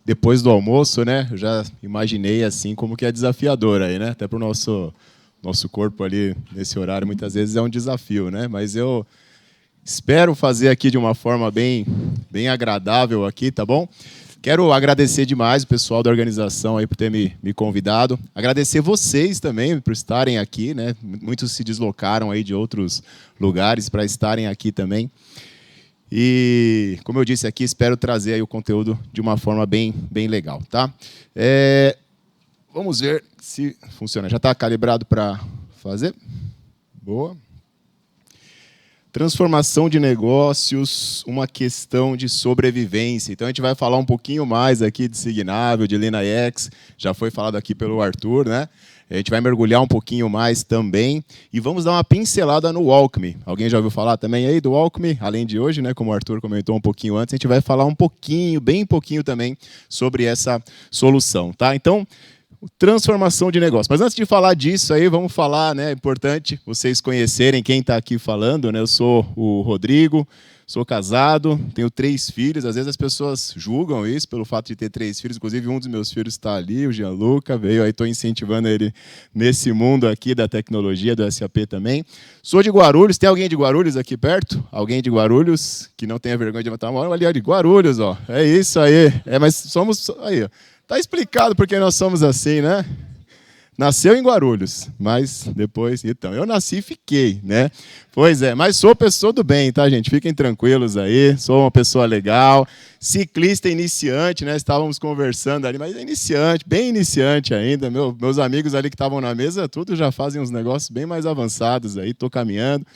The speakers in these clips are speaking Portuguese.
depois do almoço, né? Eu já imaginei assim como que é desafiador aí, né? Até para o nosso corpo ali nesse horário muitas vezes é um desafio, né? Mas eu espero fazer aqui de uma forma bem agradável aqui, tá bom? Quero agradecer demais o pessoal da organização aí por ter me convidado. Agradecer vocês também por estarem aqui, né? Muitos se deslocaram aí de outros lugares para estarem aqui também. E, como eu disse aqui, espero trazer aí o conteúdo de uma forma bem legal, tá? Vamos ver se funciona. Já está calibrado para fazer? Boa. Transformação de negócios, uma questão de sobrevivência. Então, a gente vai falar um pouquinho mais aqui de Signável, de LeanIX, já foi falado aqui pelo Arthur, né? A gente vai mergulhar um pouquinho mais também e vamos dar uma pincelada no Alchemy. Alguém já ouviu falar também aí do Alchemy? Além de hoje, né, como o Arthur comentou um pouquinho antes, a gente vai falar um pouquinho, bem pouquinho também, sobre essa solução, tá? Então, transformação de negócio. Mas antes de falar disso aí, vamos falar, né? É importante vocês conhecerem quem está aqui falando, né? Eu sou o Rodrigo, sou casado, tenho 3 filhos. Às vezes as pessoas julgam isso pelo fato de ter 3 filhos. Inclusive, um dos meus filhos está ali, o Gianluca, veio aí, estou incentivando ele nesse mundo aqui da tecnologia, do SAP também. Sou de Guarulhos. Tem alguém de Guarulhos aqui perto? Alguém de Guarulhos que não tenha vergonha de levantar a mão? Ali, de Guarulhos, ó. É isso aí. Mas somos aí, ó. Tá explicado porque nós somos assim, né? Nasceu em Guarulhos, mas depois... Então, eu nasci e fiquei, né? Pois é, mas sou pessoa do bem, tá, gente? Fiquem tranquilos aí, sou uma pessoa legal, ciclista iniciante, né? Estávamos conversando ali, mas é iniciante, bem iniciante ainda. Meus amigos ali que estavam na mesa, tudo já fazem uns negócios bem mais avançados aí, tô caminhando.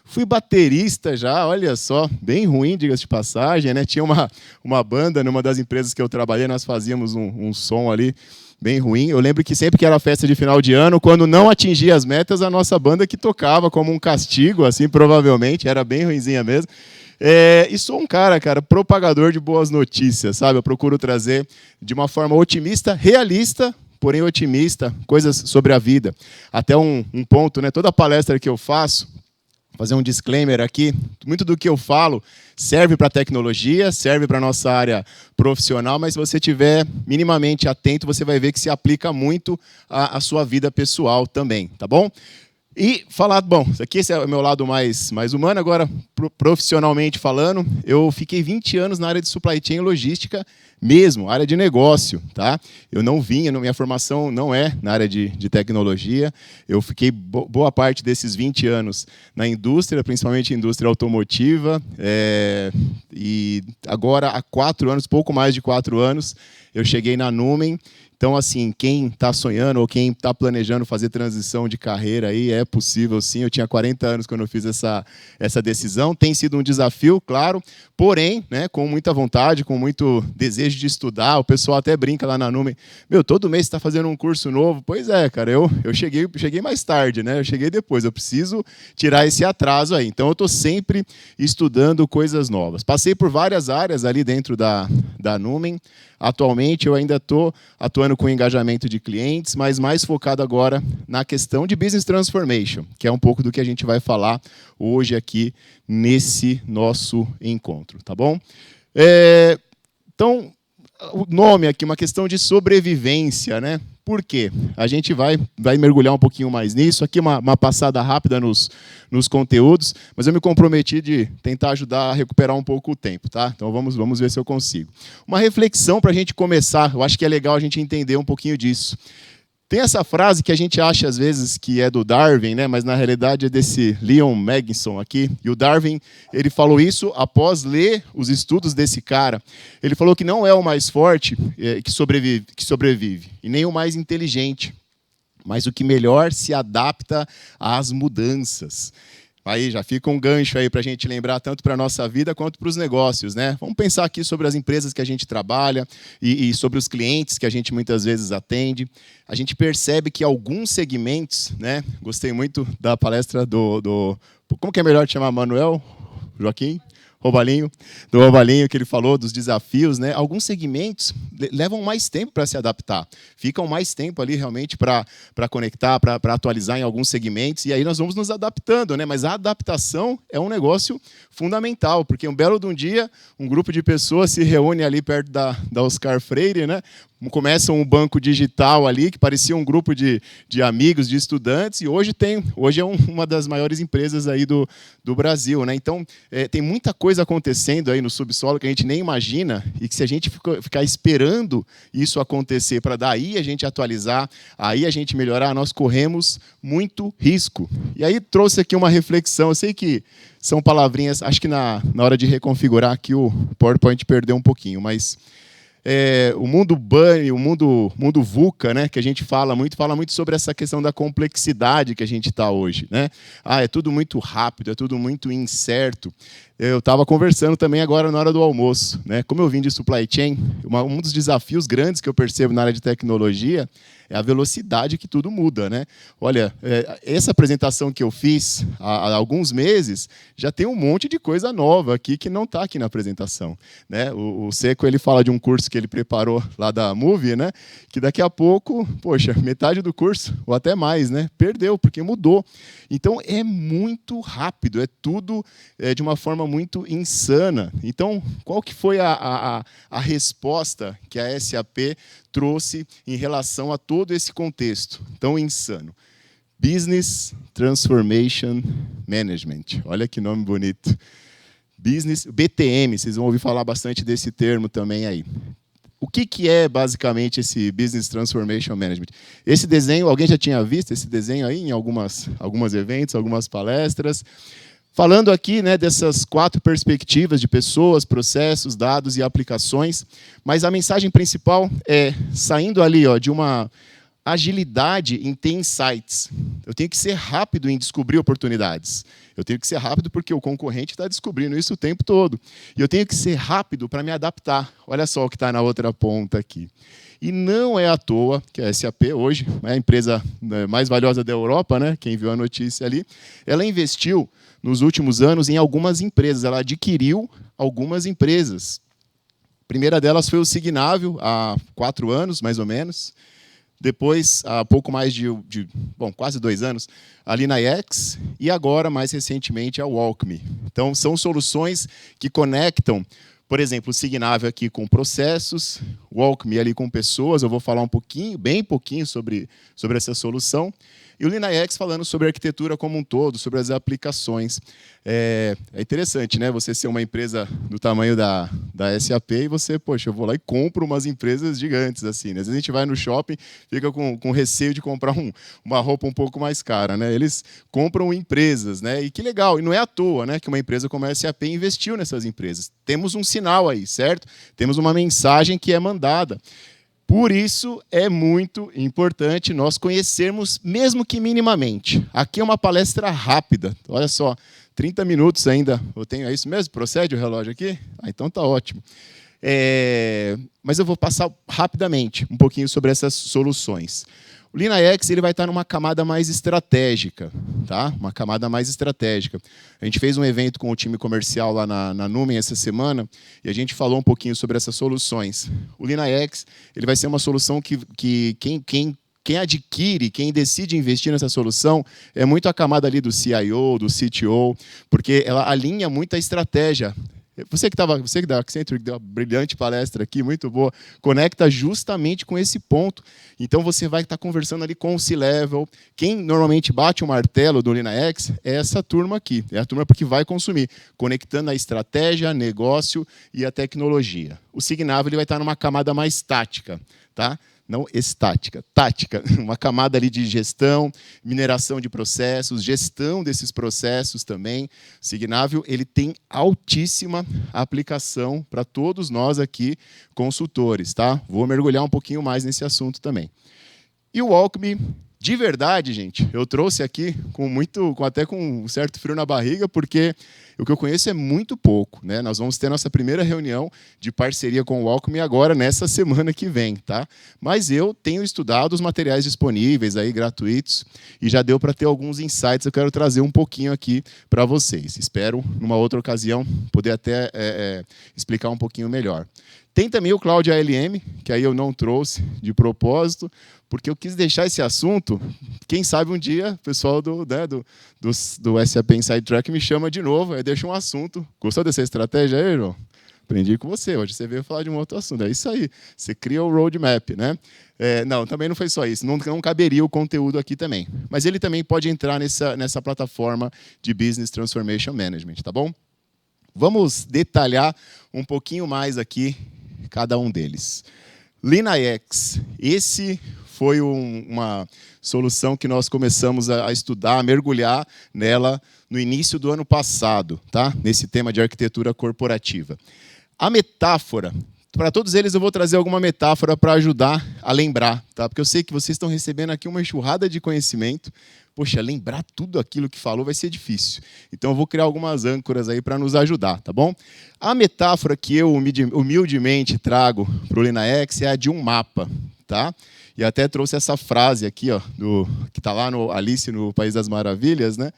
Fui baterista já, olha só, bem ruim, diga-se de passagem, né? Tinha uma banda numa das empresas que eu trabalhei, nós fazíamos um som ali bem ruim. Eu lembro que sempre que era festa de final de ano, quando não atingia as metas, a nossa banda que tocava como um castigo, assim, provavelmente, era bem ruinzinha mesmo. E sou um cara, propagador de boas notícias, sabe? Eu procuro trazer de uma forma otimista, realista, porém otimista, coisas sobre a vida. Até um ponto, né? Toda palestra que eu faço, fazer um disclaimer aqui, muito do que eu falo serve para a tecnologia, serve para a nossa área profissional, mas se você estiver minimamente atento, você vai ver que se aplica muito à sua vida pessoal também, tá bom? E falar, bom, esse é o meu lado mais humano, agora profissionalmente falando, eu fiquei 20 anos na área de supply chain e logística mesmo, área de negócio, tá? Eu não vinha, minha formação não é na área de tecnologia, eu fiquei boa parte desses 20 anos na indústria, principalmente indústria automotiva, e agora há 4 anos, pouco mais de 4 anos, eu cheguei na Numen. Então, assim, quem está sonhando ou quem está planejando fazer transição de carreira aí, é possível sim. Eu tinha 40 anos quando eu fiz essa decisão. Tem sido um desafio, claro, porém, né, com muita vontade, com muito desejo de estudar. O pessoal até brinca lá na Numen, todo mês você está fazendo um curso novo. Pois é, cara, eu cheguei mais tarde, né? Eu cheguei depois, eu preciso tirar esse atraso aí. Então, eu estou sempre estudando coisas novas. Passei por várias áreas ali dentro da Numen. Atualmente, eu ainda estou atuando com engajamento de clientes, mas mais focado agora na questão de Business Transformation, que é um pouco do que a gente vai falar hoje aqui nesse nosso encontro, tá bom? Então, o nome aqui, uma questão de sobrevivência, né? Por quê? A gente vai mergulhar um pouquinho mais nisso. Aqui uma passada rápida nos conteúdos, mas eu me comprometi de tentar ajudar a recuperar um pouco o tempo, tá? Então vamos ver se eu consigo. Uma reflexão para a gente começar, eu acho que é legal a gente entender um pouquinho disso. Tem essa frase que a gente acha às vezes que é do Darwin, né? Mas na realidade é desse Leon Magnuson aqui. E o Darwin, ele falou isso após ler os estudos desse cara. Ele falou que não é o mais forte que sobrevive, e nem o mais inteligente, mas o que melhor se adapta às mudanças. Aí já fica um gancho aí para a gente lembrar tanto para a nossa vida quanto para os negócios, né? Vamos pensar aqui sobre as empresas que a gente trabalha e sobre os clientes que a gente muitas vezes atende. A gente percebe que alguns segmentos, né? Gostei muito da palestra do como que é melhor te chamar, Manuel? Joaquim? que ele falou dos desafios, né? Alguns segmentos levam mais tempo para se adaptar, ficam mais tempo ali realmente para conectar, para atualizar em alguns segmentos, e aí nós vamos nos adaptando, né? Mas a adaptação é um negócio fundamental, porque um belo de um dia, um grupo de pessoas se reúne ali perto da Oscar Freire, né? Começa um banco digital ali, que parecia um grupo de amigos, de estudantes, e hoje é uma das maiores empresas aí do Brasil, né? Então, tem muita coisa acontecendo aí no subsolo que a gente nem imagina, e que se a gente ficar esperando isso acontecer para daí a gente atualizar, aí a gente melhorar, nós corremos muito risco. E aí trouxe aqui uma reflexão, eu sei que são palavrinhas, acho que na hora de reconfigurar aqui o PowerPoint perdeu um pouquinho, mas... o mundo bunny, o mundo VUCA, né, que a gente fala muito sobre essa questão da complexidade que a gente está hoje, né? É tudo muito rápido, é tudo muito incerto. Eu estava conversando também agora na hora do almoço, né? Como eu vim de supply chain, um dos desafios grandes que eu percebo na área de tecnologia é a velocidade que tudo muda, né? Olha, essa apresentação que eu fiz há alguns meses, já tem um monte de coisa nova aqui que não está aqui na apresentação, né? O Seco, ele fala de um curso que ele preparou lá da Move, né? Que daqui a pouco, poxa, metade do curso, ou até mais, né? Perdeu, porque mudou. Então, é muito rápido, é tudo de uma forma muito insana. Então, qual que foi a resposta que a SAP trouxe em relação a todo esse contexto tão insano? Business Transformation Management. Olha que nome bonito. Business, BTM, vocês vão ouvir falar bastante desse termo também aí. O que é basicamente esse Business Transformation Management? Esse desenho, alguém já tinha visto esse desenho aí em alguns eventos, algumas palestras? Falando aqui, né, dessas 4 perspectivas de pessoas, processos, dados e aplicações, mas a mensagem principal é saindo ali de uma agilidade em ter insights. Eu tenho que ser rápido em descobrir oportunidades. Eu tenho que ser rápido porque o concorrente está descobrindo isso o tempo todo. E eu tenho que ser rápido para me adaptar. Olha só o que está na outra ponta aqui. E não é à toa que a SAP hoje, é a empresa mais valiosa da Europa, né? Quem viu a notícia ali, ela investiu nos últimos anos em algumas empresas. Ela adquiriu algumas empresas. A primeira delas foi o Signavio, há 4 anos, mais ou menos. Depois, há pouco mais quase 2 anos, a LinaX, e agora, mais recentemente, a WalkMe. Então, são soluções que conectam, por exemplo, o Signavio aqui com processos, o WalkMe ali com pessoas. Eu vou falar bem pouquinho sobre essa solução. E o LinaX falando sobre a arquitetura como um todo, sobre as aplicações. É interessante, né? Você ser uma empresa do tamanho da SAP e você, poxa, eu vou lá e compro umas empresas gigantes, assim, né? Às vezes a gente vai no shopping, fica com receio de comprar uma roupa um pouco mais cara, né? Eles compram empresas, né? E que legal, e não é à toa, né, que uma empresa como a SAP investiu nessas empresas. Temos um sinal aí, certo? Temos uma mensagem que é mandada. Por isso, é muito importante nós conhecermos, mesmo que minimamente. Aqui é uma palestra rápida. Olha só, 30 minutos ainda. Eu tenho, é isso mesmo? Procede o relógio aqui? Então está ótimo. Mas eu vou passar rapidamente um pouquinho sobre essas soluções. O LinaX ele vai estar numa camada mais estratégica, tá? Uma camada mais estratégica. A gente fez um evento com o time comercial lá na Numen essa semana e a gente falou um pouquinho sobre essas soluções. O LinaX ele vai ser uma solução que quem adquire, quem decide investir nessa solução, é muito a camada ali do CIO, do CTO, porque ela alinha muito a estratégia. Você que da Accenture, que deu uma brilhante palestra aqui, muito boa, conecta justamente com esse ponto. Então, você vai estar conversando ali com o C-Level. Quem normalmente bate o martelo do LinaX é essa turma aqui. É a turma que vai consumir, conectando a estratégia, negócio e a tecnologia. O Signavio ele vai estar numa camada mais tática, tá? Não estática, tática, uma camada ali de gestão, mineração de processos, gestão desses processos também. O Signavio ele tem altíssima aplicação para todos nós aqui, consultores, tá? Vou mergulhar um pouquinho mais nesse assunto também. E o WalkMe, De verdade, gente, eu trouxe aqui até com um certo frio na barriga, porque o que eu conheço é muito pouco, né? Nós vamos ter nossa primeira reunião de parceria com o Alckmin agora, nessa semana que vem, tá? Mas eu tenho estudado os materiais disponíveis, aí, gratuitos, e já deu para ter alguns insights, eu quero trazer um pouquinho aqui para vocês. Espero, numa outra ocasião, poder até explicar um pouquinho melhor. Tem também o Cloud ALM, que aí eu não trouxe de propósito, porque eu quis deixar esse assunto, quem sabe um dia o pessoal do SAP Inside Track me chama de novo, aí deixa um assunto. Gostou dessa estratégia aí, João? Aprendi com você, hoje você veio falar de um outro assunto. É isso aí, você cria o roadmap, né? Não, também não foi só isso, não caberia o conteúdo aqui também. Mas ele também pode entrar nessa plataforma de Business Transformation Management, tá bom? Vamos detalhar um pouquinho mais aqui cada um deles. LeanIX, esse foi uma solução que nós começamos a estudar, a mergulhar nela no início do ano passado, tá? Nesse tema de arquitetura corporativa. A metáfora, para todos eles eu vou trazer alguma metáfora para ajudar a lembrar, tá? Porque eu sei que vocês estão recebendo aqui uma enxurrada de conhecimento. Poxa, lembrar tudo aquilo que falou vai ser difícil. Então eu vou criar algumas âncoras aí para nos ajudar, tá bom? A metáfora que eu humildemente trago para o LeanIX é a de um mapa, tá? E até trouxe essa frase aqui, ó, que está lá no Alice no País das Maravilhas, né?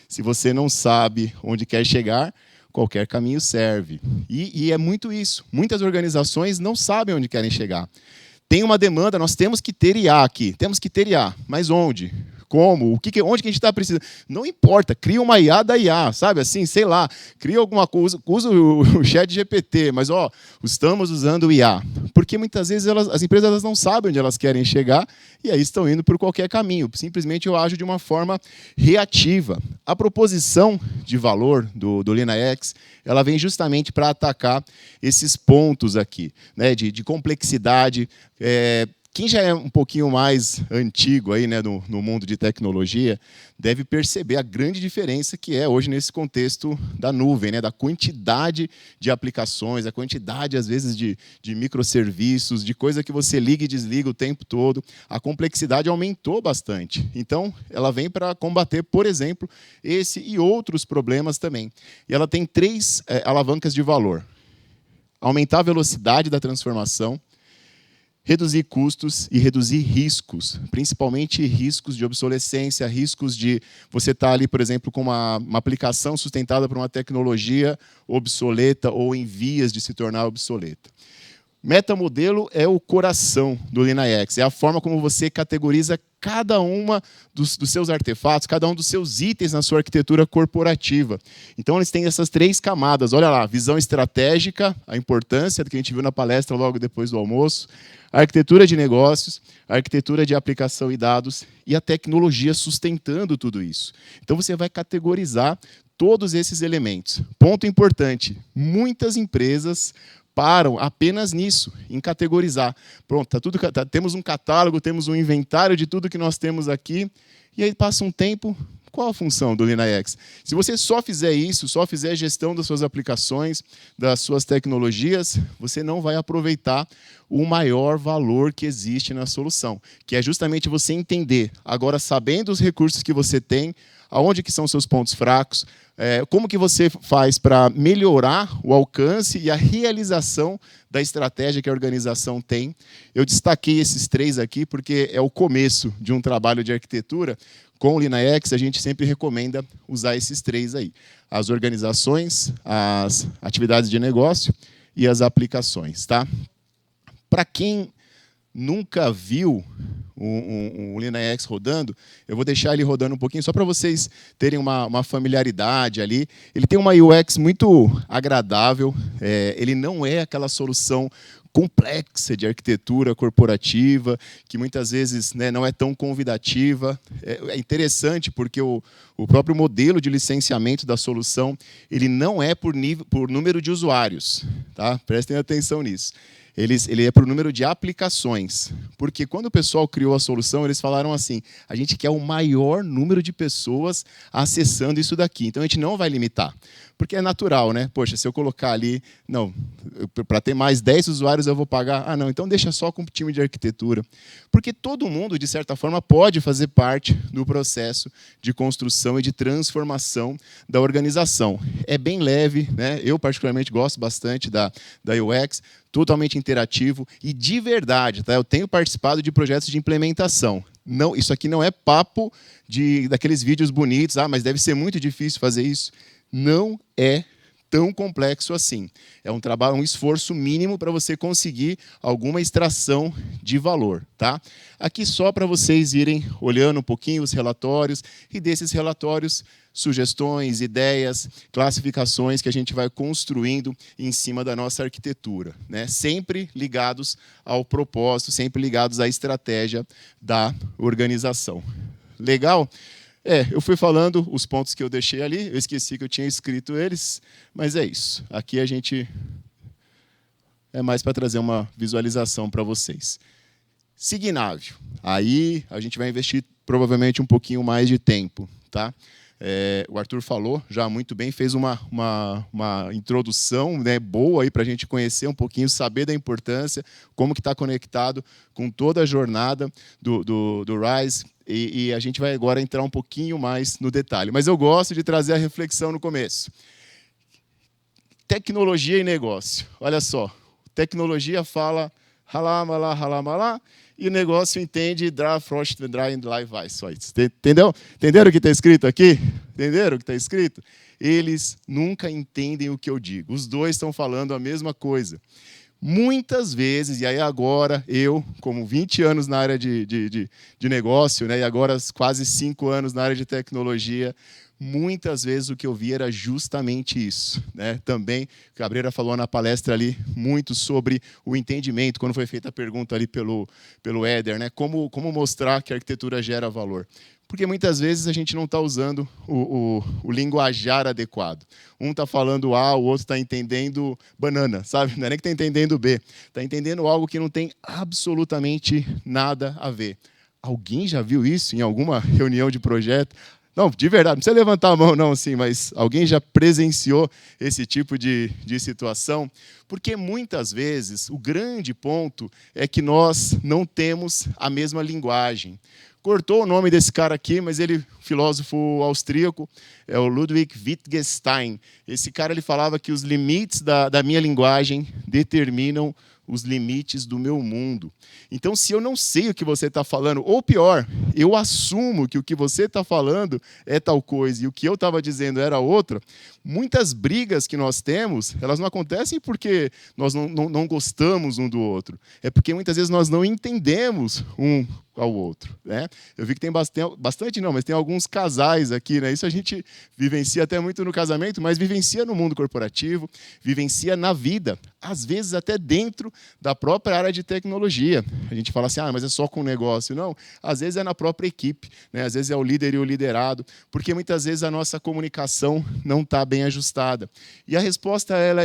Se você não sabe onde quer chegar, qualquer caminho serve. E é muito isso. Muitas organizações não sabem onde querem chegar. Tem uma demanda, nós temos que ter IA aqui. Temos que ter IA. Mas onde? Como? Onde que a gente está precisando? Não importa, cria uma IA da IA, sabe? Assim, sei lá, cria alguma coisa, usa o chat GPT, mas estamos usando o IA. Porque muitas vezes as empresas elas não sabem onde elas querem chegar e aí estão indo por qualquer caminho. Simplesmente eu ajo de uma forma reativa. A proposição de valor do LeanIX, ela vem justamente para atacar esses pontos aqui, né? De complexidade. Quem já é um pouquinho mais antigo aí, né, no mundo de tecnologia, deve perceber a grande diferença que é hoje nesse contexto da nuvem, né, da quantidade de aplicações, a quantidade, às vezes, de microserviços, de coisa que você liga e desliga o tempo todo. A complexidade aumentou bastante. Então, ela vem para combater, por exemplo, esse e outros problemas também. E ela tem 3 alavancas de valor. Aumentar a velocidade da transformação, reduzir custos e reduzir riscos, principalmente riscos de obsolescência, riscos de você estar ali, por exemplo, com uma aplicação sustentada por uma tecnologia obsoleta ou em vias de se tornar obsoleta. Metamodelo é o coração do LeanIX, é a forma como você categoriza cada uma dos seus artefatos, cada um dos seus itens na sua arquitetura corporativa. Então, eles têm essas 3 camadas. Olha lá, visão estratégica, a importância que a gente viu na palestra logo depois do almoço, a arquitetura de negócios, a arquitetura de aplicação e dados e a tecnologia sustentando tudo isso. Então, você vai categorizar todos esses elementos. Ponto importante, muitas empresas param apenas nisso, em categorizar. Pronto, temos um catálogo, temos um inventário de tudo que nós temos aqui, e aí passa um tempo, qual a função do LeanIX? Se você só fizer isso, só fizer a gestão das suas aplicações, das suas tecnologias, você não vai aproveitar o maior valor que existe na solução, que é justamente você entender, agora sabendo os recursos que você tem, aonde que são os seus pontos fracos, como que você faz para melhorar o alcance e a realização da estratégia que a organização tem. Eu destaquei esses 3 aqui porque é o começo de um trabalho de arquitetura. Com o LeanIX, a gente sempre recomenda usar esses 3 aí. As organizações, as atividades de negócio e as aplicações. Tá? Para quem nunca viu o LeanIX rodando, eu vou deixar ele rodando um pouquinho, só para vocês terem uma familiaridade ali. Ele tem uma UX muito agradável, ele não é aquela solução complexa de arquitetura corporativa, que muitas vezes, né, não é tão convidativa. É interessante porque o próprio modelo de licenciamento da solução ele não é por número de usuários. Tá? Prestem atenção nisso. ele é para o número de aplicações. Porque quando o pessoal criou a solução, eles falaram assim, a gente quer o maior número de pessoas acessando isso daqui. Então, a gente não vai limitar. Porque é natural, né? Poxa, se eu colocar ali, não, para ter mais 10 usuários eu vou pagar. Ah, não, então deixa só com o time de arquitetura. Porque todo mundo, de certa forma, pode fazer parte do processo de construção e de transformação da organização. É bem leve, né? Eu, particularmente, gosto bastante da UX, totalmente interativo e de verdade. Tá? Eu tenho participado de projetos de implementação. Não, isso aqui não é papo daqueles vídeos bonitos, mas deve ser muito difícil fazer isso. Não é tão complexo assim. É um trabalho, um esforço mínimo para você conseguir alguma extração de valor. Tá? Aqui só para vocês irem olhando um pouquinho os relatórios e desses relatórios, sugestões, ideias, classificações que a gente vai construindo em cima da nossa arquitetura, né? Sempre ligados ao propósito, sempre ligados à estratégia da organização. Legal? Eu fui falando os pontos que eu deixei ali, eu esqueci que eu tinha escrito eles, mas é isso. Aqui a gente é mais para trazer uma visualização para vocês. Signável. Aí a gente vai investir provavelmente um pouquinho mais de tempo. Tá? O Arthur falou já muito bem, fez uma introdução, né, boa para a gente conhecer um pouquinho, saber da importância, como que está conectado com toda a jornada do RISE, e a gente vai agora entrar um pouquinho mais no detalhe. Mas eu gosto de trazer a reflexão no começo. Tecnologia e negócio. Olha só, tecnologia fala halá, malá, halá, malá, e o negócio entende dra, frost, dry, and live ice. Entendeu? Entenderam o que está escrito aqui? Entenderam o que está escrito? Eles nunca entendem o que eu digo. Os dois estão falando a mesma coisa. Muitas vezes, e aí agora eu, como 20 anos na área de negócio, né, e agora quase 5 anos na área de tecnologia, muitas vezes o que eu vi era justamente isso. Né? Também, Cabreira falou na palestra ali muito sobre o entendimento, quando foi feita a pergunta ali pelo Éder, né? Como mostrar que a arquitetura gera valor. Porque muitas vezes a gente não está usando o linguajar adequado. Um está falando A, o outro está entendendo banana, sabe? Não é nem que está entendendo B. Está entendendo algo que não tem absolutamente nada a ver. Alguém já viu isso em alguma reunião de projeto? Não, de verdade, não precisa levantar a mão, não, assim, mas alguém já presenciou esse tipo de situação? Porque muitas vezes o grande ponto é que nós não temos a mesma linguagem. Cortou o nome desse cara aqui, mas ele, filósofo austríaco, é o Ludwig Wittgenstein. Esse cara ele falava que os limites da minha linguagem determinam os limites do meu mundo. Então, se eu não sei o que você está falando, ou pior, eu assumo que o que você está falando é tal coisa e o que eu estava dizendo era outra, muitas brigas que nós temos, elas não acontecem porque nós não gostamos um do outro. É porque muitas vezes nós não entendemos um ao outro. Né? Eu vi que tem bastante, não, mas tem alguns casais aqui. Né? Isso a gente vivencia até muito no casamento, mas vivencia no mundo corporativo, vivencia na vida, às vezes até dentro da própria área de tecnologia. A gente fala assim, mas é só com o negócio. Não, às vezes é na própria equipe, né? Às vezes é o líder e o liderado, porque muitas vezes a nossa comunicação não está bem ajustada. E a resposta ela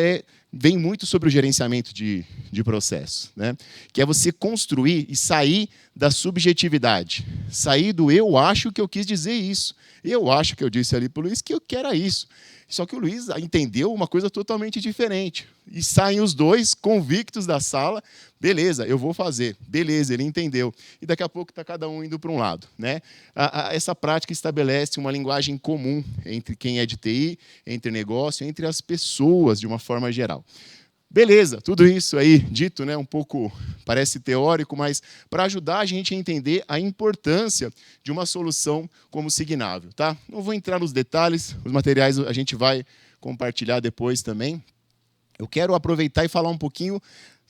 vem muito sobre o gerenciamento de processo, né? Que é você construir e sair da subjetividade, sair do eu acho que eu quis dizer isso, eu acho que eu disse ali para o Luiz que eu quero isso. Só que o Luiz entendeu uma coisa totalmente diferente. E saem os dois convictos da sala, beleza, eu vou fazer, beleza, ele entendeu. E daqui a pouco está cada um indo para um lado. Né? Essa prática estabelece uma linguagem comum entre quem é de TI, entre negócio, entre as pessoas, de uma forma geral. Beleza, tudo isso aí dito, né, um pouco parece teórico, mas para ajudar a gente a entender a importância de uma solução como Signável. Tá? Não vou entrar nos detalhes, os materiais a gente vai compartilhar depois também. Eu quero aproveitar e falar um pouquinho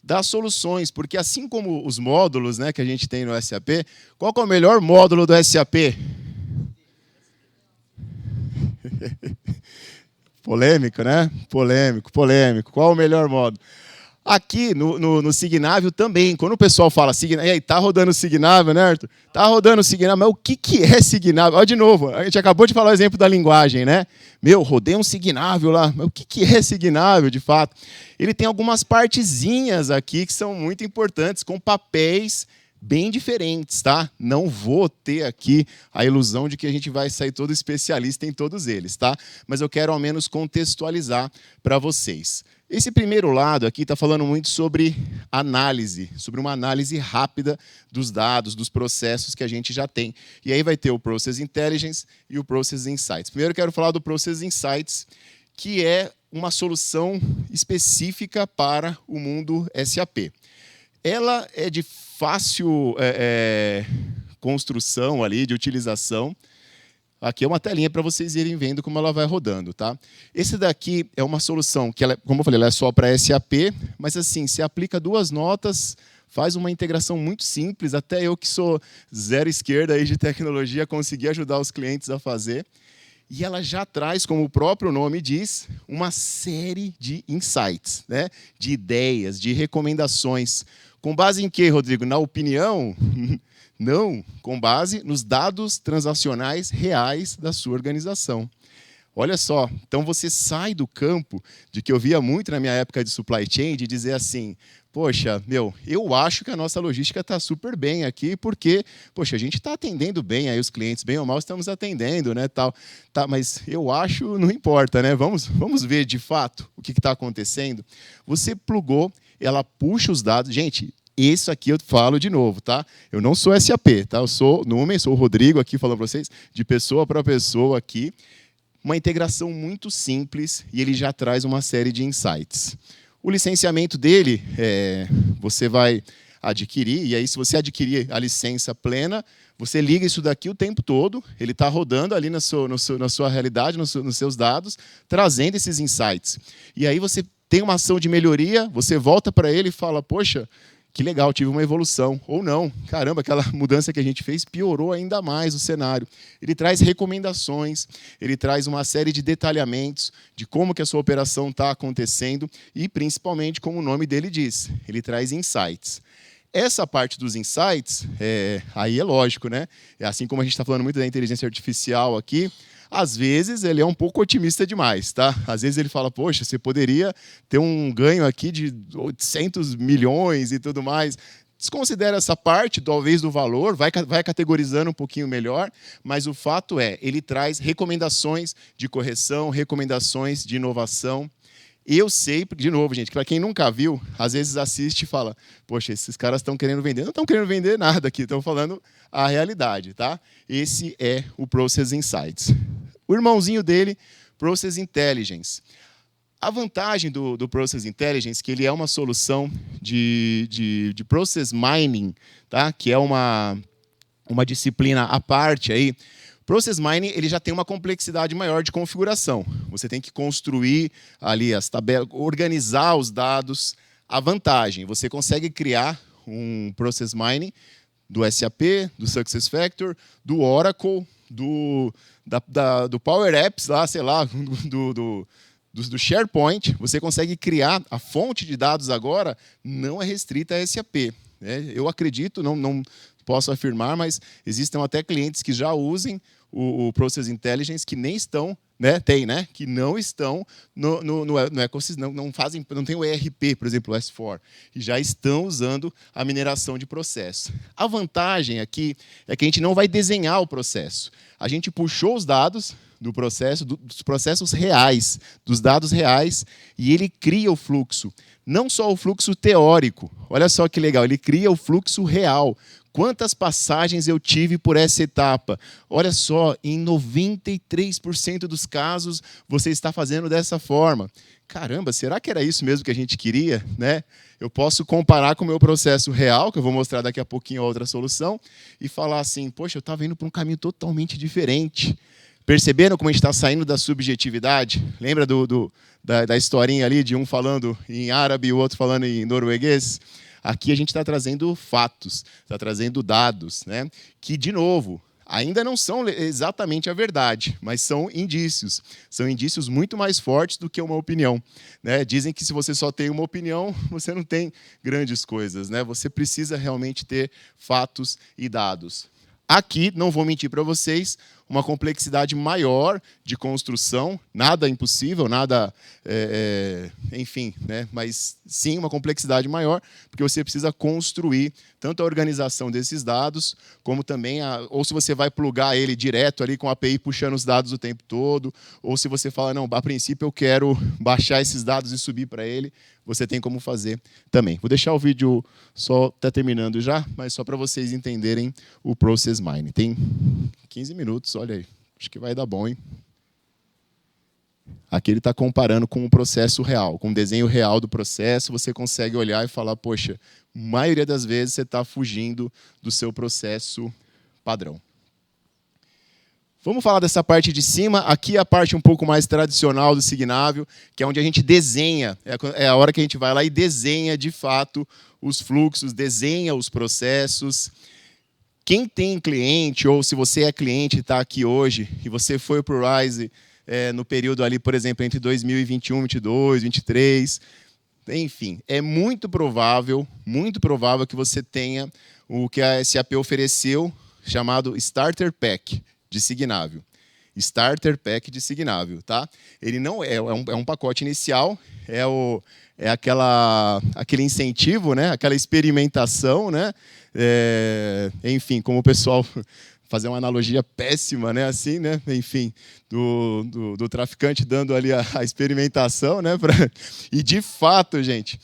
das soluções, porque assim como os módulos, né, que a gente tem no SAP, qual que é o melhor módulo do SAP? Polêmico, né? Polêmico. Qual o melhor módulo? Aqui no Signável também, quando o pessoal fala Signável, e aí, tá rodando o Signável, né, Arthur? Tá rodando o Signável, mas o que é Signável? Olha de novo, a gente acabou de falar o exemplo da linguagem, né? Meu, rodei um Signável lá, mas o que é Signável, de fato? Ele tem algumas partezinhas aqui que são muito importantes, com papéis bem diferentes, tá? Não vou ter aqui a ilusão de que a gente vai sair todo especialista em todos eles, tá? Mas eu quero ao menos contextualizar para vocês. Esse primeiro lado aqui está falando muito sobre análise, sobre uma análise rápida dos dados, dos processos que a gente já tem. E aí vai ter o Process Intelligence e o Process Insights. Primeiro eu quero falar do Process Insights, que é uma solução específica para o mundo SAP. Ela é de fácil construção ali, de utilização. Aqui é uma telinha para vocês irem vendo como ela vai rodando, tá? Esse daqui é uma solução que, ela, como eu falei, ela é só para SAP, mas assim, você aplica 2 notas, faz uma integração muito simples, até eu que sou zero esquerda aí de tecnologia, consegui ajudar os clientes a fazer. E ela já traz, como o próprio nome diz, uma série de insights, né? De ideias, de recomendações. Com base em quê, Rodrigo? Na opinião? Não, com base nos dados transacionais reais da sua organização. Olha só, então você sai do campo de que eu via muito na minha época de supply chain, de dizer assim, poxa, eu acho que a nossa logística está super bem aqui, porque, poxa, a gente está atendendo bem aí os clientes, bem ou mal estamos atendendo, né, tal. Tá, mas eu acho, não importa, né? Vamos ver de fato o que está acontecendo. Você plugou, ela puxa os dados, gente. Isso aqui eu falo de novo, tá? Eu não sou SAP, tá? Eu sou Numen, sou o Rodrigo aqui falando para vocês, de pessoa para pessoa aqui. Uma integração muito simples e ele já traz uma série de insights. O licenciamento dele, você vai adquirir, e aí se você adquirir a licença plena, você liga isso daqui o tempo todo, ele está rodando ali na sua realidade, nos seus dados, trazendo esses insights. E aí você tem uma ação de melhoria, você volta para ele e fala, poxa, que legal, tive uma evolução. Ou não, caramba, aquela mudança que a gente fez piorou ainda mais o cenário. Ele traz recomendações, ele traz uma série de detalhamentos de como que a sua operação está acontecendo e, principalmente, como o nome dele diz, ele traz insights. Essa parte dos insights, aí é lógico, né? Assim como a gente está falando muito da inteligência artificial aqui, às vezes ele é um pouco otimista demais, tá? Às vezes ele fala, poxa, você poderia ter um ganho aqui de 800 milhões e tudo mais. Desconsidera essa parte, talvez, do valor, vai categorizando um pouquinho melhor, mas o fato é, ele traz recomendações de correção, recomendações de inovação. Eu sei, de novo, gente, para quem nunca viu, às vezes assiste e fala, poxa, esses caras estão querendo vender. Não estão querendo vender nada aqui, estão falando a realidade, tá? Esse é o Process Insights. O irmãozinho dele, Process Intelligence. A vantagem do Process Intelligence é que ele é uma solução de Process Mining, tá? Que é uma disciplina à parte aí. Process Mining ele já tem uma complexidade maior de configuração. Você tem que construir ali as tabelas, organizar os dados. A vantagem, você consegue criar um Process Mining do SAP, do SuccessFactors, do Oracle, do Power Apps, lá, sei lá, do SharePoint. Você consegue criar a fonte de dados agora, não é restrita a SAP. Eu acredito, não posso afirmar, mas existem até clientes que já usem o Process Intelligence que nem estão, que não estão no ecossistema, não tem o ERP, por exemplo, o S4, e já estão usando a mineração de processo. A vantagem aqui é que a gente não vai desenhar o processo. A gente puxou os dados do processo, dos processos reais, dos dados reais, e ele cria o fluxo. Não só o fluxo teórico, olha só que legal, ele cria o fluxo real. Quantas passagens eu tive por essa etapa? Olha só, em 93% dos casos você está fazendo dessa forma. Caramba, será que era isso mesmo que a gente queria? Né? Eu posso comparar com o meu processo real, que eu vou mostrar daqui a pouquinho a outra solução, e falar assim, poxa, eu estava indo para um caminho totalmente diferente. Perceberam como a gente está saindo da subjetividade? Lembra da historinha ali de um falando em árabe e o outro falando em norueguês? Aqui a gente está trazendo fatos, está trazendo dados, né? Que, de novo, ainda não são exatamente a verdade, mas são indícios. São indícios muito mais fortes do que uma opinião, né? Dizem que se você só tem uma opinião, você não tem grandes coisas, né? Você precisa realmente ter fatos e dados. Aqui, não vou mentir para vocês, uma complexidade maior de construção, nada impossível, nada, enfim, né? Mas sim uma complexidade maior, porque você precisa construir tanto a organização desses dados, como também, ou se você vai plugar ele direto ali com a API puxando os dados o tempo todo, ou se você fala, não, a princípio eu quero baixar esses dados e subir para ele, você tem como fazer também. Vou deixar o vídeo só, está terminando já, mas só para vocês entenderem o Process Mining. Tem 15 minutos, olha aí. Acho que vai dar bom, hein? Aqui ele está comparando com o processo real, com o desenho real do processo, você consegue olhar e falar, poxa, a maioria das vezes você está fugindo do seu processo padrão. Vamos falar dessa parte de cima. Aqui é a parte um pouco mais tradicional do Signável, que é onde a gente desenha. É a hora que a gente vai lá e desenha, de fato, os fluxos, desenha os processos. Quem tem cliente, ou se você é cliente e está aqui hoje, e você foi para o Rise no período ali, por exemplo, entre 2021, 2022, 2023, enfim, é muito provável que você tenha o que a SAP ofereceu, chamado Starter Pack de Signável. Starter Pack de Signável, tá? Ele não é um pacote inicial, aquele incentivo, né? Aquela experimentação, né? Enfim, como o pessoal fazer uma analogia péssima, né? Assim, né? Enfim, do traficante dando ali a experimentação, né? E de fato, gente,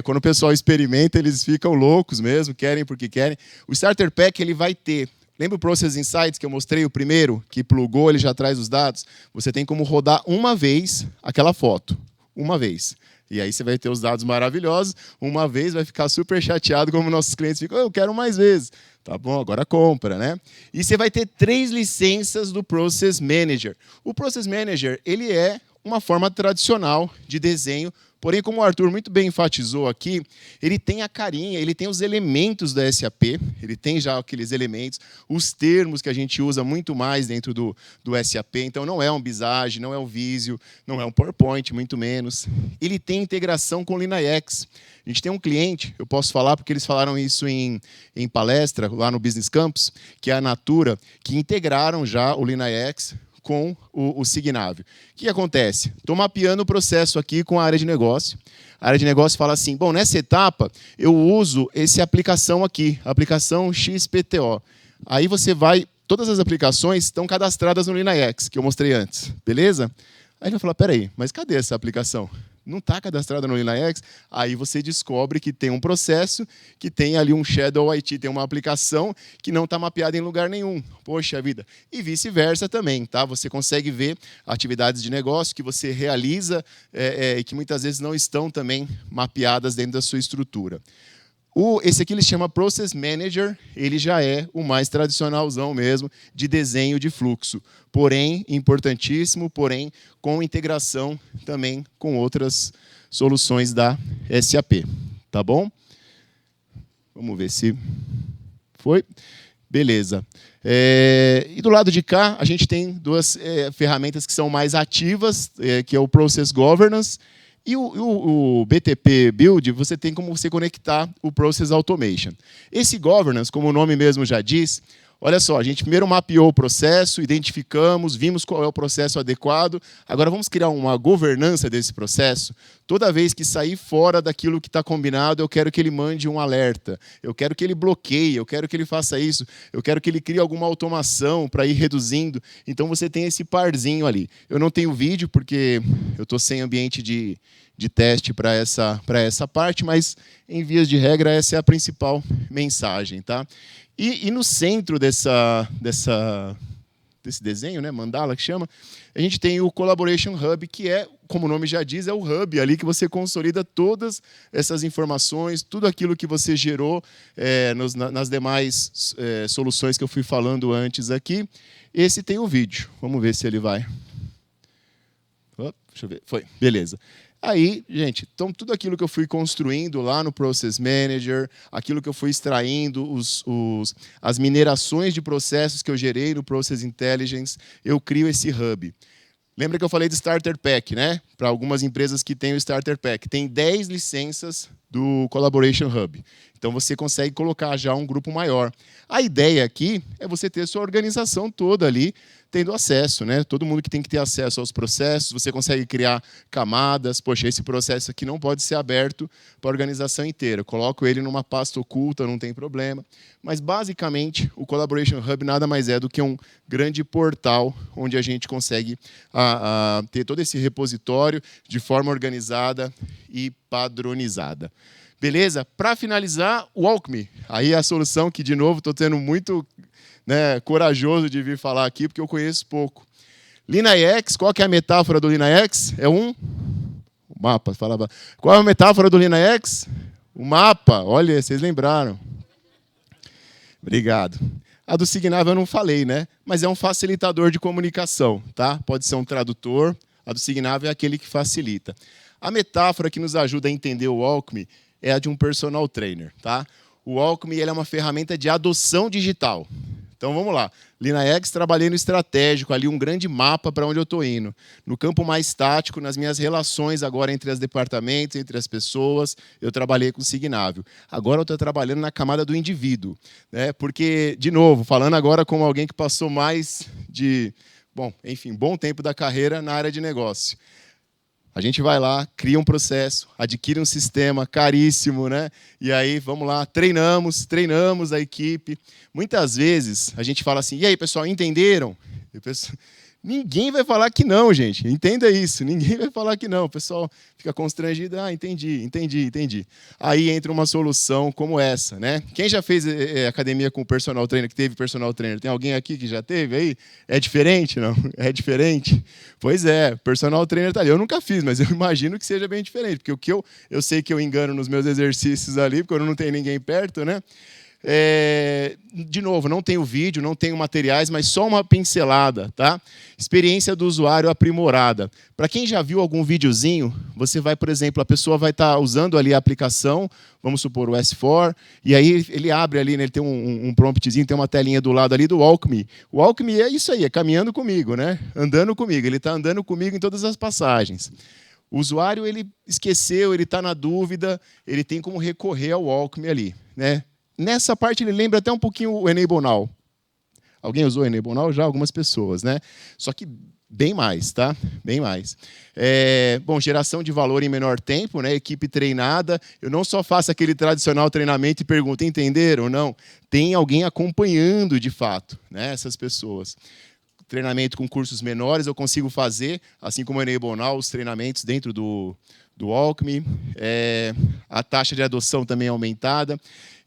quando o pessoal experimenta, eles ficam loucos mesmo, querem porque querem. O Starter Pack ele vai ter. Lembra o Process Insights que eu mostrei, o primeiro, que plugou, ele já traz os dados? Você tem como rodar uma vez aquela foto. Uma vez. E aí você vai ter os dados maravilhosos. Uma vez vai ficar super chateado, como nossos clientes ficam, eu quero mais vezes. Tá bom, agora compra, né? E você vai ter 3 licenças do Process Manager. O Process Manager, ele é uma forma tradicional de desenho. Porém, como o Arthur muito bem enfatizou aqui, ele tem a carinha, ele tem os elementos da SAP, ele tem já aqueles elementos, os termos que a gente usa muito mais dentro do SAP. Então, não é um Visage, não é um Visio, não é um PowerPoint, muito menos. Ele tem integração com o LeanIX. A gente tem um cliente, eu posso falar porque eles falaram isso em palestra, lá no Business Campus, que é a Natura, que integraram já o LeanIX com o Signável. O que acontece? Estou mapeando o processo aqui com a área de negócio. A área de negócio fala assim, bom, nessa etapa eu uso essa aplicação aqui, a aplicação XPTO. Aí você vai, todas as aplicações estão cadastradas no LeanIX, que eu mostrei antes, beleza? Aí ele vai falar, peraí, mas cadê essa aplicação? Não está cadastrada no LeanIX? Aí você descobre que tem um processo, que tem ali um Shadow IT, tem uma aplicação que não está mapeada em lugar nenhum. Poxa vida. E vice-versa também, tá? Você consegue ver atividades de negócio que você realiza e que muitas vezes não estão também mapeadas dentro da sua estrutura. Esse aqui ele chama Process Manager, ele já é o mais tradicionalzão mesmo de desenho de fluxo. Porém, importantíssimo, porém, com integração também com outras soluções da SAP. Tá bom? Vamos ver se foi. Beleza. E do lado de cá, a gente tem 2 ferramentas que são mais ativas, que é o Process Governance. E o BTP Build, você tem como você conectar o Process Automation. Esse Governance, como o nome mesmo já diz, olha só, a gente primeiro mapeou o processo, identificamos, vimos qual é o processo adequado. Agora vamos criar uma governança desse processo. Toda vez que sair fora daquilo que está combinado, eu quero que ele mande um alerta. Eu quero que ele bloqueie, eu quero que ele faça isso. Eu quero que ele crie alguma automação para ir reduzindo. Então você tem esse parzinho ali. Eu não tenho vídeo porque eu estou sem ambiente de teste para essa parte, mas em vias de regra essa é a principal mensagem, tá? E no centro desse desenho, né, mandala que chama, a gente tem o Collaboration Hub, que é, como o nome já diz, é o hub ali que você consolida todas essas informações, tudo aquilo que você gerou nas demais soluções que eu fui falando antes aqui. Esse tem o vídeo. Vamos ver se ele vai. Deixa eu ver. Foi. Beleza. Aí, gente, então tudo aquilo que eu fui construindo lá no Process Manager, aquilo que eu fui extraindo, as minerações de processos que eu gerei no Process Intelligence, eu crio esse hub. Lembra que eu falei de Starter Pack, né? Para algumas empresas que têm o Starter Pack. Tem 10 licenças do Collaboration Hub. Então, você consegue colocar já um grupo maior. A ideia aqui é você ter sua organização toda ali tendo acesso, né? Todo mundo que tem que ter acesso aos processos, você consegue criar camadas. Poxa, esse processo aqui não pode ser aberto para a organização inteira. Eu coloco ele numa pasta oculta, não tem problema. Mas, basicamente, o Collaboration Hub nada mais é do que um grande portal onde a gente consegue ter todo esse repositório de forma organizada e padronizada. Beleza? Para finalizar, o Alchemy. Aí é a solução que, de novo, estou tendo muito corajoso de vir falar aqui, porque eu conheço pouco. LeanIX, qual que é a metáfora do LeanIX? É um mapa. Falava. Qual é a metáfora do LeanIX? O mapa. Olha, vocês lembraram. Obrigado. A do Signavio eu não falei, né? Mas é um facilitador de comunicação, tá? Pode ser um tradutor. A do Signavio é aquele que facilita. A metáfora que nos ajuda a entender o Alchemy é a de um personal trainer, tá? O Alchemy ele é uma ferramenta de adoção digital. Então, vamos lá. LeanIX, trabalhei no estratégico, ali um grande mapa para onde eu estou indo. No campo mais tático, nas minhas relações agora entre os departamentos, entre as pessoas, eu trabalhei com o Signavio. Agora eu estou trabalhando na camada do indivíduo, né? Porque, de novo, falando agora como alguém que passou mais de, bom tempo da carreira na área de negócio. A gente vai lá, cria um processo, adquire um sistema caríssimo, né? E aí, vamos lá, treinamos a equipe. Muitas vezes, a gente fala assim, e aí, pessoal, entenderam? E o pessoal, ninguém vai falar que não, gente. Entenda isso, ninguém vai falar que não. O pessoal fica constrangido, entendi. Aí entra uma solução como essa, né? Quem já fez academia com personal trainer, que teve personal trainer? Tem alguém aqui que já teve aí? É diferente, não? É diferente? Pois é, personal trainer tá ali. Eu nunca fiz, mas eu imagino que seja bem diferente, porque o que eu sei que eu engano nos meus exercícios ali, porque eu não tenho ninguém perto, né? De novo, não tenho vídeo, não tenho materiais, mas só uma pincelada, tá? Experiência do usuário aprimorada. Para quem já viu algum videozinho, você vai, por exemplo, a pessoa vai estar usando ali a aplicação, vamos supor o S4, e aí ele abre ali, né, ele tem um promptzinho, tem uma telinha do lado ali do Alchemy. O Alchemy é isso aí, é caminhando comigo, né? Andando comigo, ele está andando comigo em todas as passagens. O usuário, ele esqueceu, ele está na dúvida, ele tem como recorrer ao Alchemy ali, né? Nessa parte ele lembra até um pouquinho o Enable Now. Alguém usou o Enable Now? Já algumas pessoas, né? Só que bem mais, tá? Bem mais. Geração de valor em menor tempo, né? Equipe treinada. Eu não só faço aquele tradicional treinamento e pergunto, entenderam ou não? Tem alguém acompanhando de fato, né? Essas pessoas. Treinamento com cursos menores eu consigo fazer, assim como o Enable Now, os treinamentos dentro do Alchemy. A taxa de adoção também é aumentada.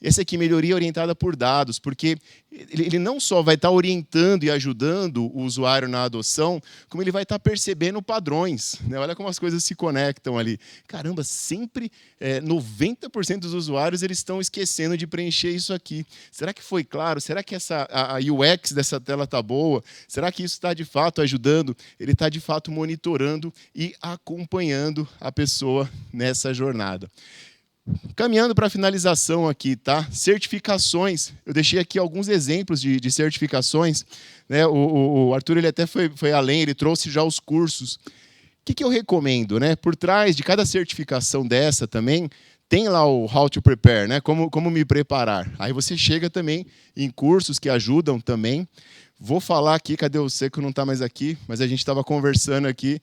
Essa aqui, melhoria orientada por dados, porque ele não só vai estar orientando e ajudando o usuário na adoção, como ele vai estar percebendo padrões, né? Olha como as coisas se conectam ali. Caramba, sempre 90% dos usuários eles estão esquecendo de preencher isso aqui. Será que foi claro? Será que a UX dessa tela está boa? Será que isso está, de fato, ajudando? Ele está, de fato, monitorando e acompanhando a pessoa nessa jornada. Caminhando para a finalização aqui, tá? Certificações. Eu deixei aqui alguns exemplos de certificações, né? O Arthur ele até foi além, ele trouxe já os cursos. O que eu recomendo, né? Por trás de cada certificação dessa também, tem lá o How to Prepare, né? Como me preparar. Aí você chega também em cursos que ajudam também. Vou falar aqui, cadê o Seco? Não está mais aqui, mas a gente estava conversando aqui.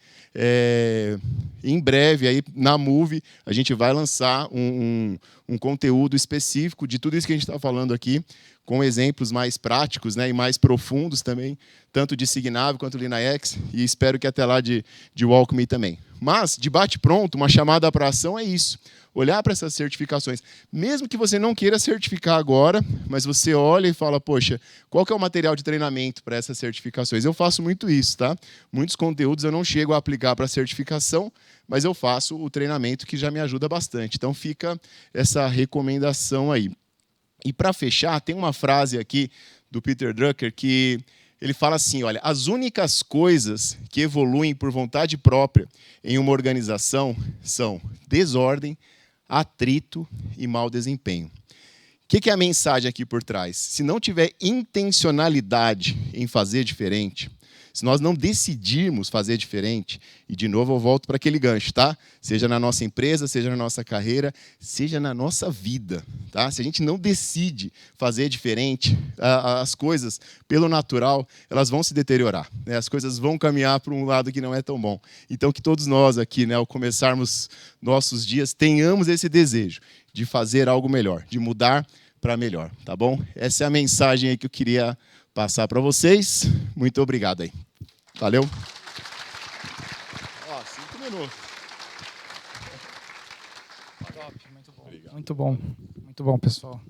Em breve, aí, na Move, a gente vai lançar um conteúdo específico de tudo isso que a gente está falando aqui, com exemplos mais práticos, né, e mais profundos também, tanto de Signavio quanto LeanIX, e espero que até lá de Alchemy também. Mas, de bate-pronto, uma chamada para ação é isso. Olhar para essas certificações. Mesmo que você não queira certificar agora, mas você olha e fala, poxa, qual que é o material de treinamento para essas certificações? Eu faço muito isso, tá? Muitos conteúdos eu não chego a aplicar para certificação, mas eu faço o treinamento que já me ajuda bastante. Então, fica essa recomendação aí. E, para fechar, tem uma frase aqui do Peter Drucker que ele fala assim, olha, as únicas coisas que evoluem por vontade própria em uma organização são desordem, atrito e mau desempenho. O que é a mensagem aqui por trás? Se não tiver intencionalidade em fazer diferente, se nós não decidirmos fazer diferente, e de novo eu volto para aquele gancho, tá? Seja na nossa empresa, seja na nossa carreira, seja na nossa vida, tá? Se a gente não decide fazer diferente, as coisas, pelo natural, elas vão se deteriorar, né? As coisas vão caminhar para um lado que não é tão bom. Então, que todos nós aqui, né, ao começarmos nossos dias, tenhamos esse desejo de fazer algo melhor, de mudar para melhor, tá bom? Essa é a mensagem aí que eu queria passar para vocês. Muito obrigado aí. Valeu. Ó, 5 minutos. Top, muito bom. Obrigado. Muito bom, pessoal.